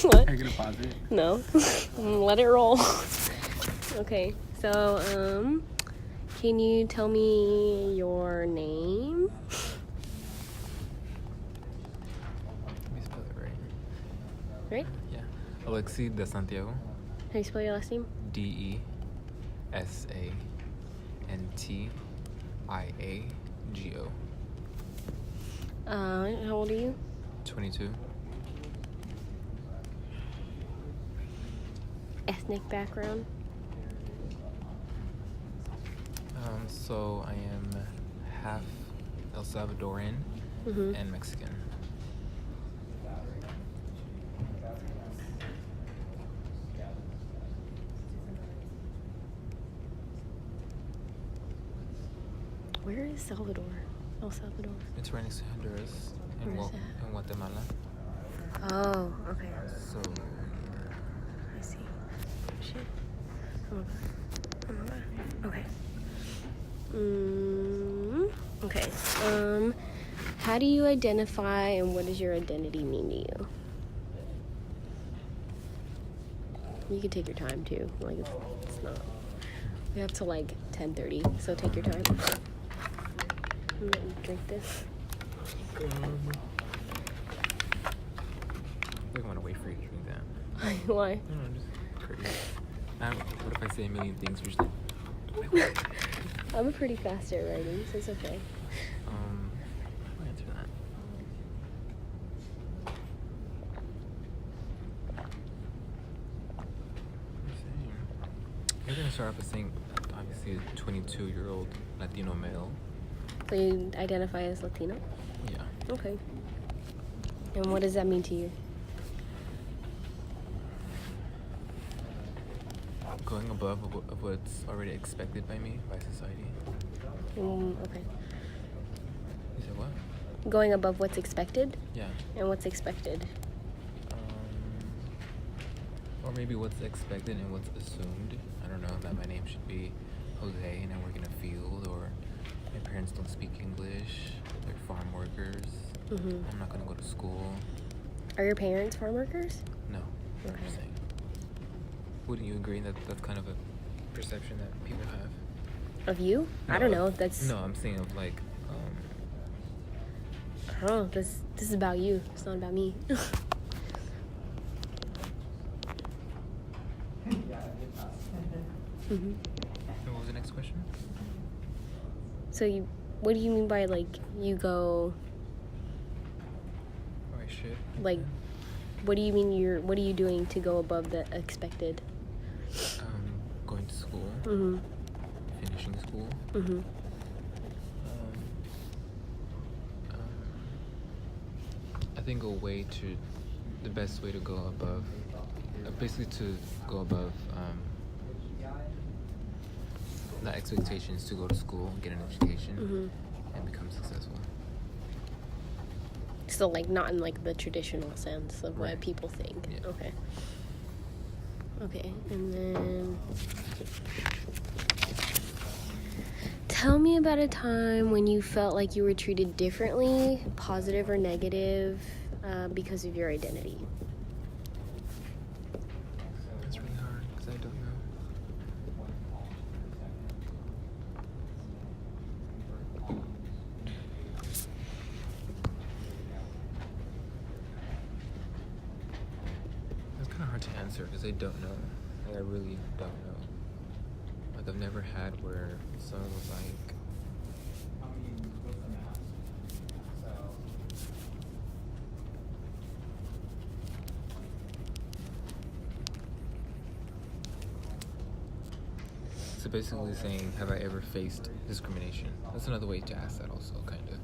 What? Are you gonna pause it? No. Let it roll. Okay, so, can you tell me your name? Let me spell it right. Right? Yeah. Aleksei de Santiago. How do you spell your last name? DESANTIAGO. How old are you? 22. Ethnic background? So I am half El Salvadorian and Mexican. Where is Salvador? El Salvador. It's right next to Honduras and Where is that? Guatemala. Oh, okay. So I see. Shit. Oh my god. Okay. Okay. How do you identify and what does your identity mean to you? You can take your time too. Like it's not. We have to like 10:30, so take your time. I'm gonna drink this. I think I want to wait for you to drink that. Why? I don't know, just curious. What if I say a million things? You're just like, I'm a pretty fast at writing, so it's okay. I'll answer that. You're gonna start off with saying, obviously, a 22-year-old Latino male. So you identify as Latino? Yeah. Okay. And what does that mean to you? Going above of what's already expected by me, by society. Okay. You said what? Going above what's expected? Yeah. And what's expected? Or maybe what's expected and what's assumed. I don't know, that my name should be Jose and I work in a field, or my parents don't speak English, they're farm workers. I'm not gonna go to school. Are your parents farm workers? No. Okay. I'm saying. Wouldn't you agree that that's kind of a perception that people have? Of you? No, I don't know. That's No, I'm saying of like, I don't know. This is about you. It's not about me. What was the next question? So what do you mean by like you go? Oh, I should. Like, what do you mean what are you doing to go above the expected? Going to school. Finishing school. I think the best way to go above, basically to go above the expectations to go to school, get an education, and become successful. So like not in like the traditional sense of what Right. people think. Yeah. Okay. Okay, and then tell me about a time when you felt like you were treated differently, positive or negative, because of your identity. That's really hard because I don't know. It's kind of hard to answer because I don't know. Like, I really don't know. Like, I've never had where someone was like, so basically saying, have I ever faced discrimination? That's another way to ask that also, kind of.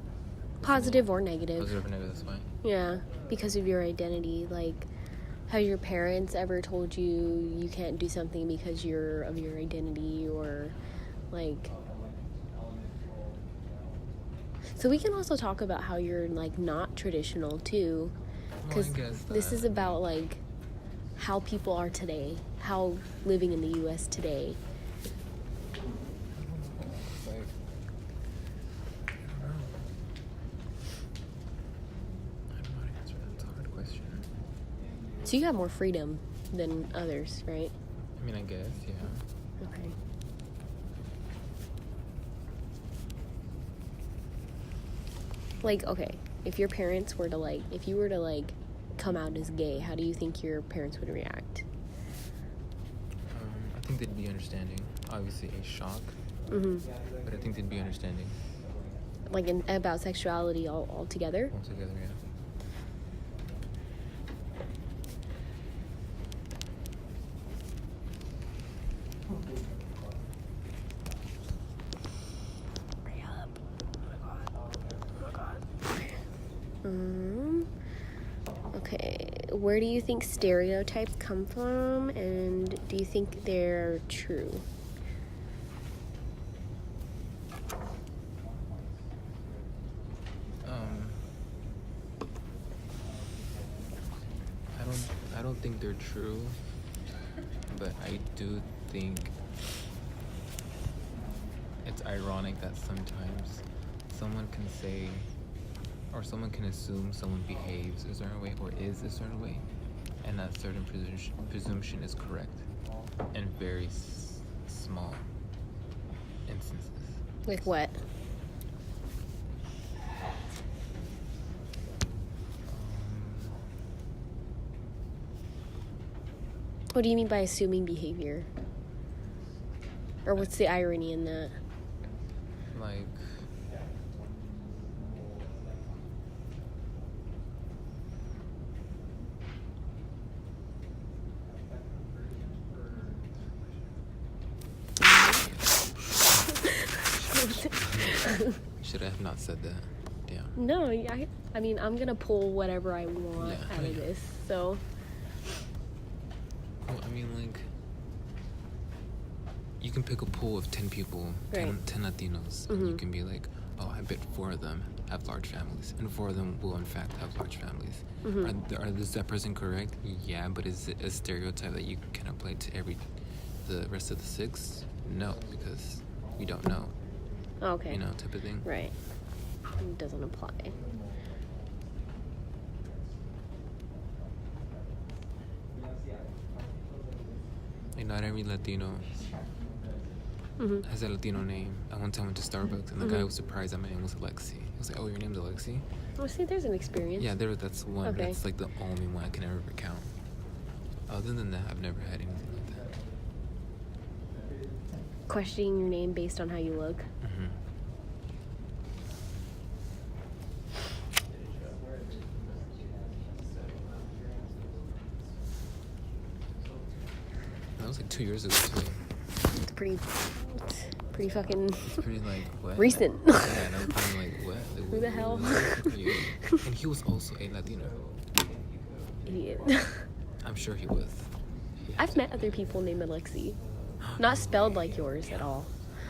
Positive or negative. Positive or negative, that's fine. Yeah, because of your identity. Like, have your parents ever told you you can't do something because you're of your identity, or like? So we can also talk about how you're like not traditional too, because this is about like how people are today, how living in the U.S. today. So you have more freedom than others, right? I mean, I guess, yeah. Okay. Like, okay, if your parents were to, like, if you were to, like, come out as gay, how do you think your parents would react? I think they'd be understanding. Obviously, a shock. Mm-hmm. But I think they'd be understanding. Like, about sexuality altogether? Altogether, yeah. Okay, where do you think stereotypes come from, and do you think they're true? I don't think they're true, but I do think it's ironic that sometimes someone can say, or someone can assume someone behaves a certain way or is a certain way, and that certain presumption is correct in very small instances. Like what? What do you mean by assuming behavior? Or what's the irony in that? Like, should I have not said that? Yeah. No, I mean, I'm gonna pull whatever I want out of this, so. Well, I mean, like, you can pick a pool of 10 people, 10 Latinos, and you can be like, oh, I bet 4 of them have large families, and 4 of them will, in fact, have large families. Is that person correct? Yeah, but is it a stereotype that you can apply to the rest of the 6? No, because we don't know. Okay. You know, type of thing. Right. It doesn't apply. Like, not every Latino has a Latino name. I one time went to Starbucks, and the guy was surprised that my name was Aleksei. He was like, oh, your name's Aleksei? Well, see, there's an experience. Yeah, that's one. Okay. That's like the only one I can ever recount. Other than that, I've never had anything like that. Questioning your name based on how you look. That was like 2 years ago, too. It's pretty fucking. It's pretty, like, what? Recent. Yeah, and I was kind of like, what? Like, Who the hell? And he was also a Latino. Idiot. I'm sure he was. I've met other people named Aleksei. Not spelled like yours at all.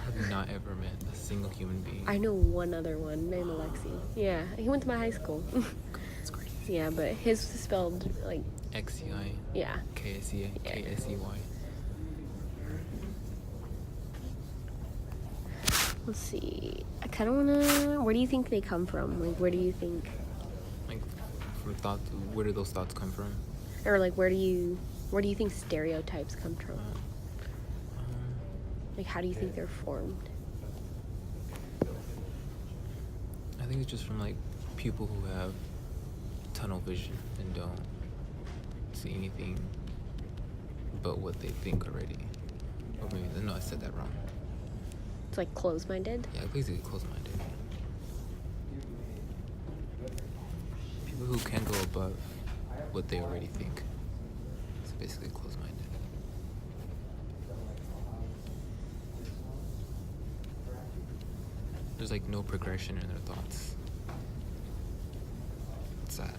I've not ever met a single human being. I know one other one named Aleksei. Yeah, he went to my high school. That's crazy. Yeah, but his was spelled like X-E-I. Yeah. K-S-E-A. Yeah. K-S-E-Y. Let's see. I kind of wanna. Where do you think they come from? Like, where do you think? Like, from thought, where do those thoughts come from? Or like, where do you think stereotypes come from? Like, how do you think they're formed? I think it's just from, like, people who have tunnel vision and don't see anything but what they think already. Or maybe, no, I said that wrong. It's like closed-minded? Yeah, basically closed-minded. People who can't go above what they already think. It's basically closed-minded. There's like no progression in their thoughts. It's sad.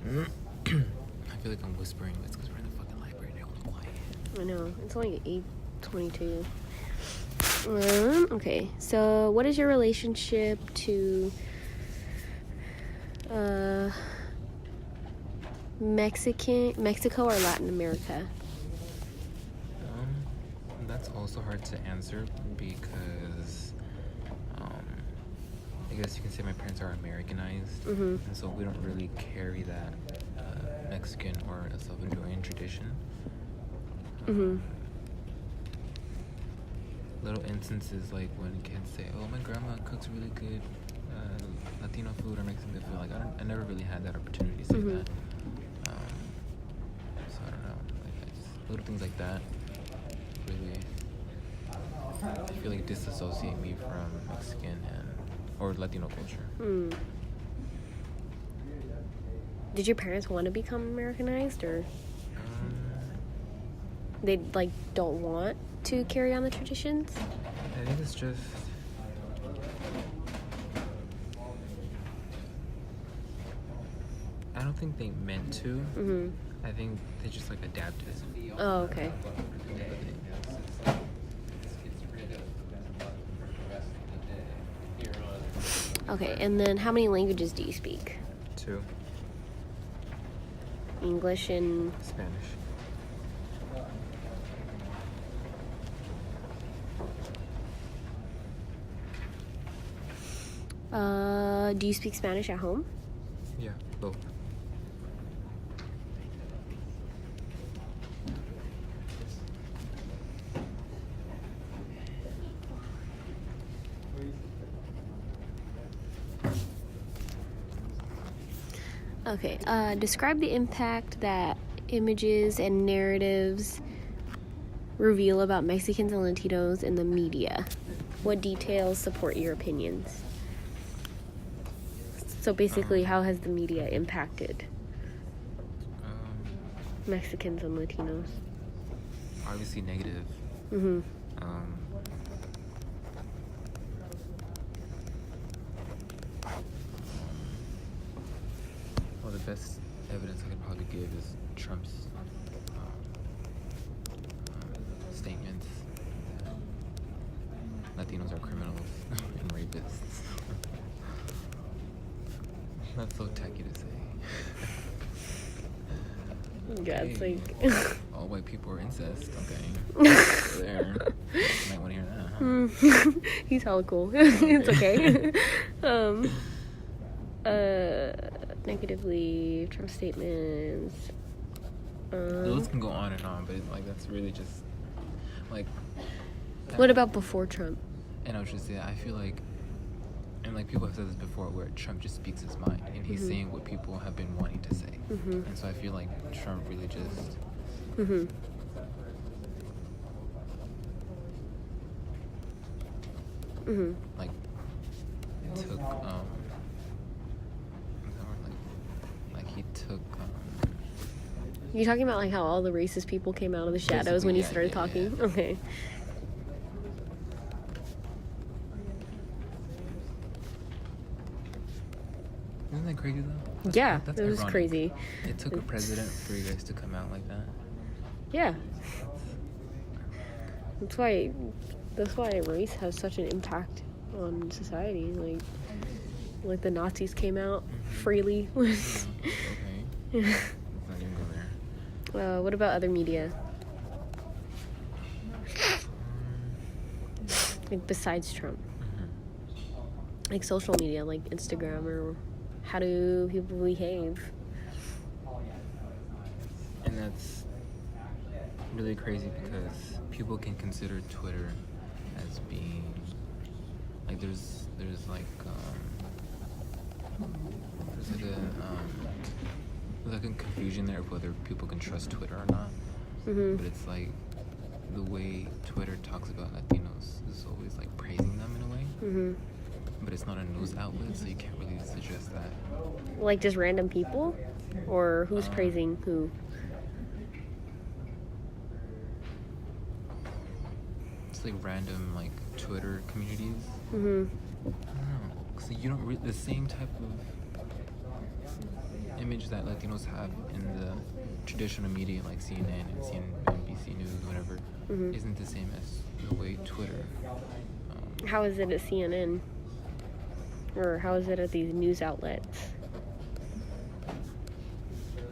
I feel like I'm whispering. It's because we're in the fucking library and everyone's quiet. I know. It's only 8:22. Okay. So, what is your relationship to Mexico or Latin America? That's also hard to answer because guess you can say my parents are Americanized, and so we don't really carry that Mexican or Salvadorian tradition. Little instances like when kids say, "Oh, my grandma cooks really good Latino food or Mexican food." Like I never really had that opportunity to say that. So I don't know. Like little things like that really, I feel like disassociate me from Mexican or Latino culture. Did your parents want to become Americanized, or they like don't want to carry on the traditions? I think it's just I don't think they meant to. I think they just like adapted. Oh, okay. Okay, and then how many languages do you speak? 2. English and Spanish. Do you speak Spanish at home? Yeah, both. Okay, describe the impact that images and narratives reveal about Mexicans and Latinos in the media. What details support your opinions? So basically, how has the media impacted Mexicans and Latinos? Obviously negative. Well, the best evidence I could probably give is Trump's statements that Latinos are criminals and rapists. That's so tacky to say. Yeah, okay. it's like all white people are incest. Okay. There. You might want to hear that, huh? He's hella cool. It's okay. Negatively, Trump statements. Those can go on and on, but like that's really just like. What about before Trump? And I was just saying, I feel like, and like people have said this before, where Trump just speaks his mind and he's saying what people have been wanting to say, and so I feel like Trump really just. Like took he took You're talking about like how all the racist people came out of the shadows when he started talking? Yeah. Okay. Isn't that crazy though? Yeah, that's it was ironic. Crazy. It took a president for you guys to come out like that. Yeah. That's why race has such an impact on society. Like the Nazis came out freely. Okay. Let's not even go there. What about other media? Like besides Trump. Like social media, like Instagram, or how do people behave? And that's really crazy because people can consider Twitter as being like there's a confusion there of whether people can trust Twitter or not. But it's like the way Twitter talks about Latinos is always like praising them in a way. But it's not a news outlet, so you can't really suggest that. Like just random people, or who's praising who? It's like random like Twitter communities. I don't know. So you don't the same type of image that Latinos have in the traditional media like CNN and NBC News, whatever, isn't the same as the way Twitter. How is it at CNN? Or how is it at these news outlets?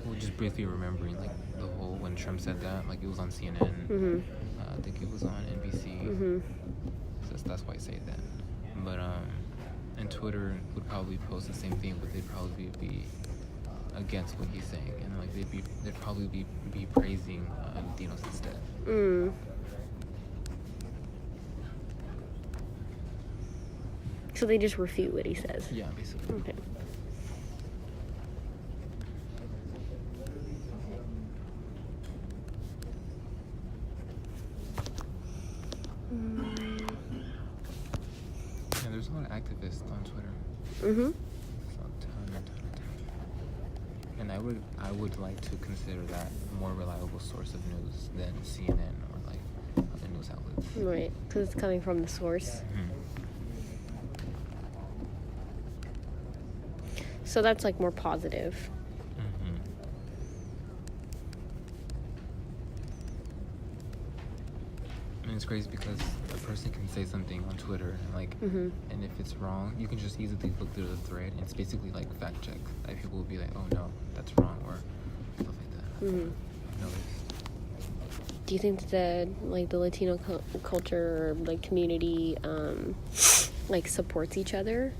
Well, just briefly remembering like the whole when Trump said that, like it was on CNN. I think it was on NBC. So that's why I say that. But And Twitter would probably post the same thing, but they'd probably be against what he's saying, and like they'd probably be praising Latinos instead. So they just refute what he says. Yeah, basically. Okay. Yeah, there's a lot of activists on Twitter. Mm-hmm. A ton. And I would like to consider that a more reliable source of news than CNN or like other news outlets. Right, because it's coming from the source. Mm-hmm. So that's like more positive. Mm-hmm. And it's crazy because a person can say something on Twitter and like, Mm-hmm. and if it's wrong, you can just easily look through the thread and it's basically like fact check. Like people will be like, oh no, that's wrong, or stuff like that. Mm-hmm. I've noticed. Do you think that the Latino culture or like community like supports each other?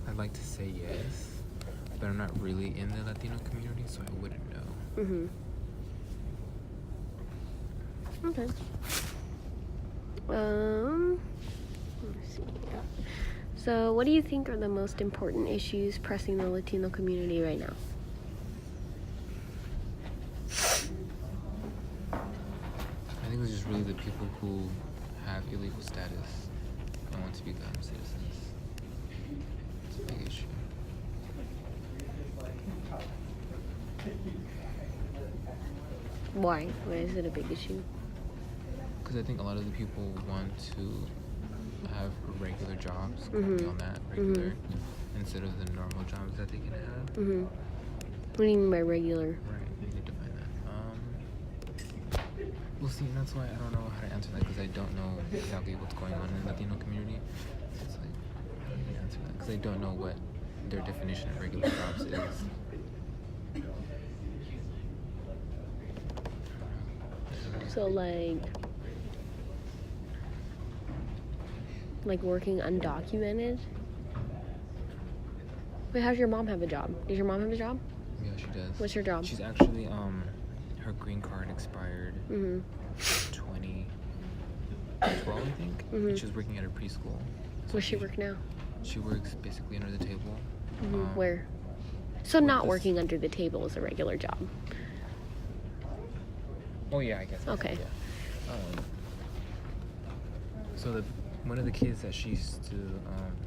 I'd like to say yes, but I'm not really in the Latino community, so I wouldn't know. Mm-hmm. Okay. Let's see. So, what do you think are the most important issues pressing the Latino community right now? I think it's just really the people who have illegal status and want to become citizens. It's a big issue. Why? Why is it a big issue? Because I think a lot of the people want to have regular jobs, Mhm. on that regular, instead of the normal jobs that they can have. Mm-hmm. What do you mean by regular? Right, you need to find that. Well, see, that's why I don't know how to answer that, because I don't know exactly what's going on in the Latino community. So it's like, how do you answer that? Because I don't know what their definition of regular jobs is. So, like working undocumented? Wait, how's your mom have a job? Does your mom have a job? Yeah, she does. What's her job? She's actually, her green card expired 2012, I think. And she was working at a preschool. So Where's she work now? She works basically under the table. Where? So not this- working under the table is a regular job. Oh yeah, I guess. Okay. Yeah. So one of the kids that she used to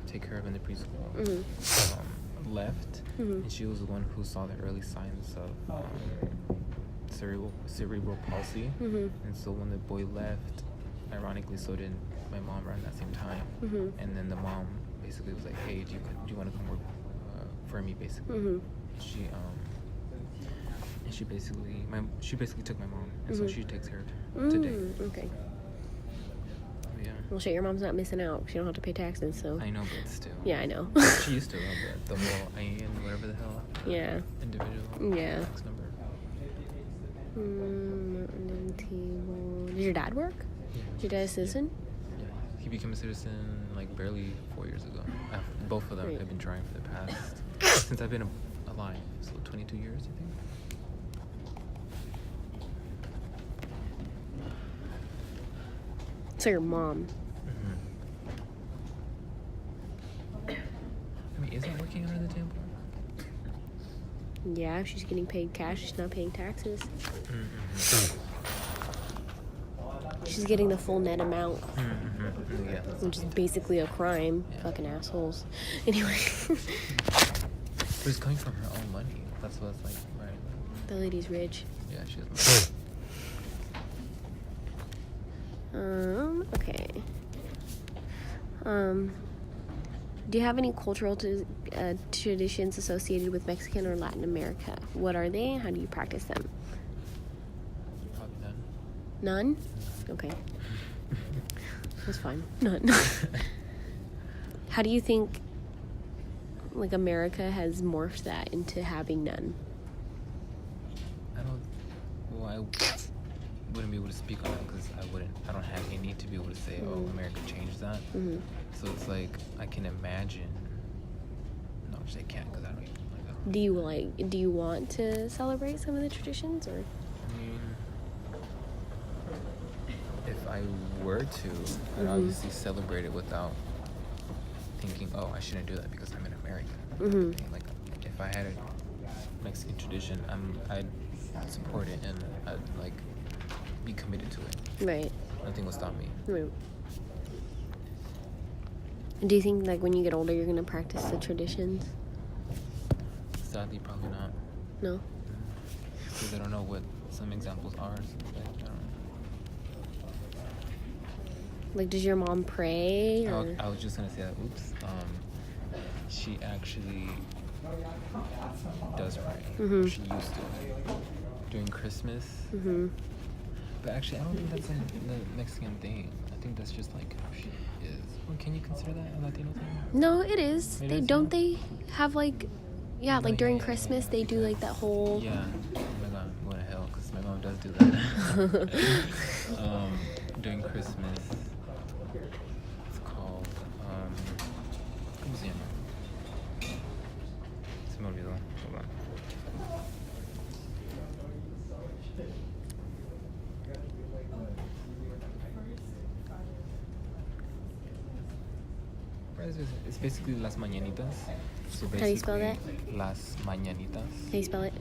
take care of in the preschool left, and she was the one who saw the early signs of cerebral palsy. And so when the boy left, ironically, so did my mom around that same time. And then the mom basically was like, "Hey, do you want to come work for me?" Basically, she basically took my mom, and so she takes her today. Okay. Yeah. Well, shit, your mom's not missing out. She don't have to pay taxes, so. I know, but still. Yeah, I know. She used to love it. The whole IN, whatever the hell. Yeah. Individual. Yeah. Tax number. Did your dad work? Yeah. Is your dad a citizen? Yeah. He became a citizen like barely 4 years ago. Both of them Right. have been trying for the past since I've been alive, so 22 years, I think. So your mom. I mean, is that working under the table? Yeah, if she's getting paid cash, she's not paying taxes. She's getting the full net amount, Yeah. which is basically a crime. Yeah. Fucking assholes. Anyway. But it's coming from her own money. That's what it's like, right? The lady's rich. Yeah, she has money. Okay. Do you have any cultural traditions associated with Mexican or Latin America? What are they? How do you practice them? Probably done. None? Okay. That's fine. None. How do you think, America has morphed that into having none? I wouldn't be able to speak on that because I don't have any to be able to say, oh, America changed that. Mm-hmm. So it's like, I can imagine. No, I can't because I don't even like that. Do you want to celebrate some of the traditions, or? I mean, if I were to, I'd obviously celebrate it without thinking, oh, I shouldn't do that because I'm an American. Mm-hmm. Like, if I had a Mexican tradition, I'd support it and I'd like be committed to it. Right. Nothing will stop me. Right. Do you think like when you get older you're gonna practice the traditions? Sadly, probably not. No. Because I don't know what some examples are. So I don't know. Like, does your mom pray? Or? I was just gonna say that. Oops. She actually does pray. Mm-hmm. She used to during Christmas. Mm-hmm. But actually, I don't think that's the Mexican thing. I think that's just like how she is. Well, can you consider that a Latino thing? No, it is. It They is, don't. yeah? They have like, yeah, like during Christmas they do like that whole. Yeah. Oh my God, I'm going to hell because my mom does do that. During Christmas, it's called ¿cómo se llama? Se me olvidó. Hold on. It's basically las mañanitas. So How do you spell that? Las mañanitas. How do you spell it?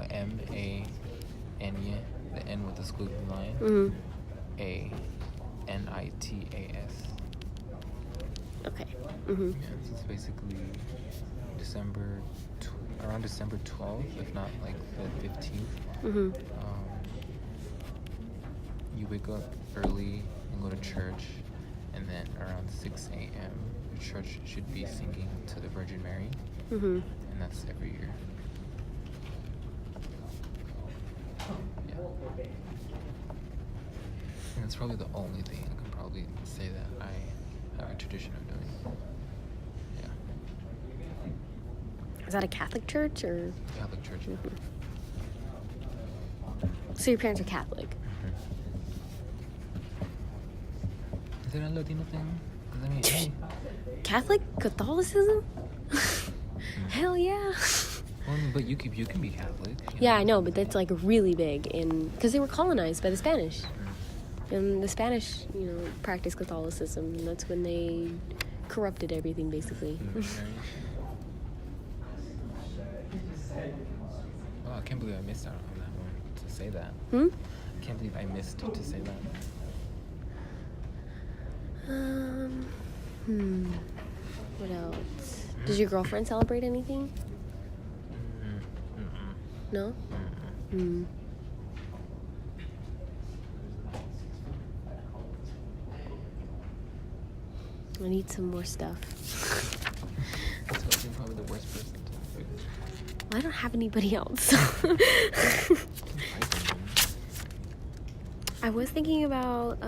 M-A-N-Y, the N with the squiggly line. Mm-hmm. A-N-I-T-A-S. Okay. Mm-hmm. Yeah, so it's basically around December 12th, if not like the 15th. Mm-hmm. You wake up early and go to church, and then around 6 a.m. the church should be singing to the Virgin Mary, Mm-hmm. and that's every year. Yeah. And that's probably the only thing I can probably say that I have a tradition of doing. Yeah. Is that a Catholic church or? Catholic church. Mm-hmm. So your parents are Catholic? Is it a Latino thing? 'Cause I mean, hey. Catholic Catholicism? Hell yeah. Well, I mean, but you can be Catholic. Yeah, I know, but that's like really big because they were colonized by the Spanish. And the Spanish, practiced Catholicism, and that's when they corrupted everything, basically. Oh, I can't believe I missed out on that one to say that. Hmm? I can't believe I missed to say that. What else? Does your girlfriend celebrate anything? No? I need some more stuff. So you're probably the worst person to do. Well, I don't have anybody else. I was thinking about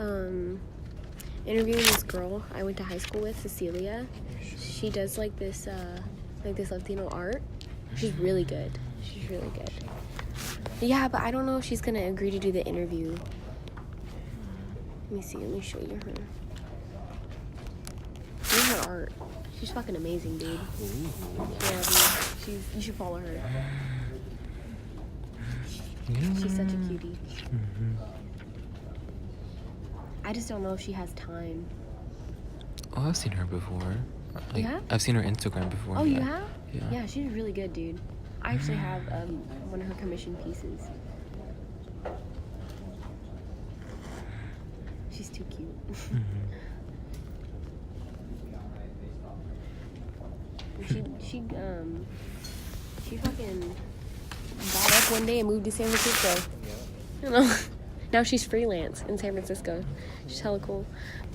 interviewing this girl I went to high school with, Cecilia. She does like this Latino art. She's really good. She's really good. Yeah, but I don't know if she's gonna agree to do the interview. Let me see. Let me show you her. Look at her art. She's fucking amazing, dude. Yeah, dude. You should follow her. She's such a cutie. I just don't know if she has time. Oh, I've seen her before. Like, Yeah? I've seen her Instagram before. Oh, you have? Yeah. Yeah, she's really good, dude. I actually have one of her commission pieces. She's too cute. She fucking got up one day and moved to San Francisco. You know, now she's freelance in San Francisco. She's hella cool,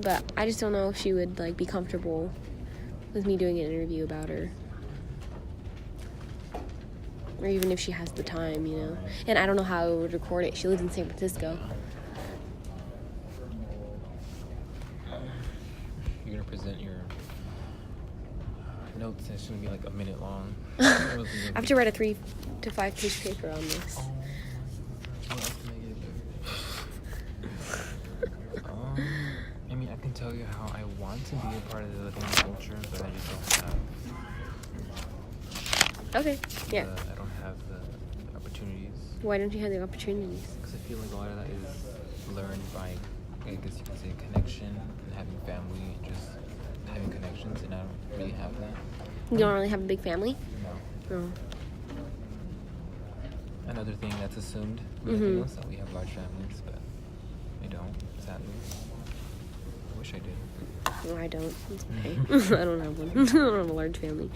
but I just don't know if she would like be comfortable with me doing an interview about her, or even if she has the time, And I don't know how I would record it. She lives in San Francisco. You're gonna present your notes, and it's gonna be like a minute long. I have to write a 3 to 5 page paper on this. Oh, what else can I how I want to be a part of the Latino culture, but I just don't have. Okay. Yeah. I don't have the opportunities. Why don't you have the opportunities? Because I feel like a lot of that is learned by, I guess you could say, connection and having family, and just having connections, and I don't really have that. You don't really have a big family? No. Oh. Another thing that's assumed with Latinos that we have large families, but we don't, sadly. I wish I did. No, I don't. It's okay. I don't have one. I don't have a large family.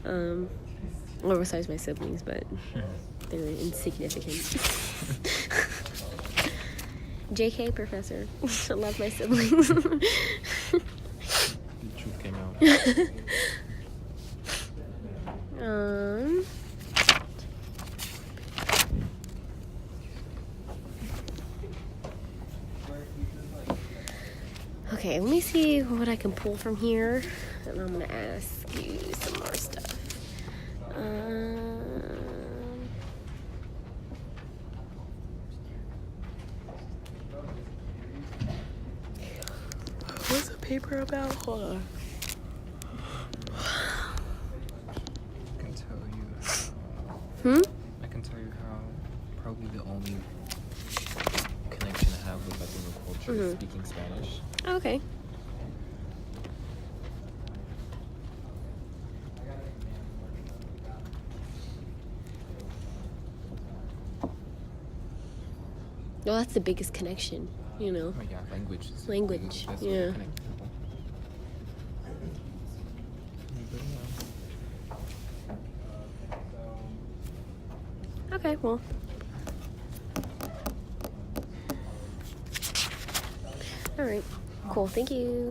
Well, besides my siblings, but they're insignificant. JK, professor. I love my siblings. The truth came out. Okay, let me see what I can pull from here, and I'm gonna ask you some more stuff. What's the paper about? Hold on. I can tell you. I can tell you how probably the only connection I have with Latino culture is speaking Spanish. Okay. Well, that's the biggest connection, you know. Oh yeah, language. Language, That's yeah. what connects people. Okay, well. All right. Cool. Thank you.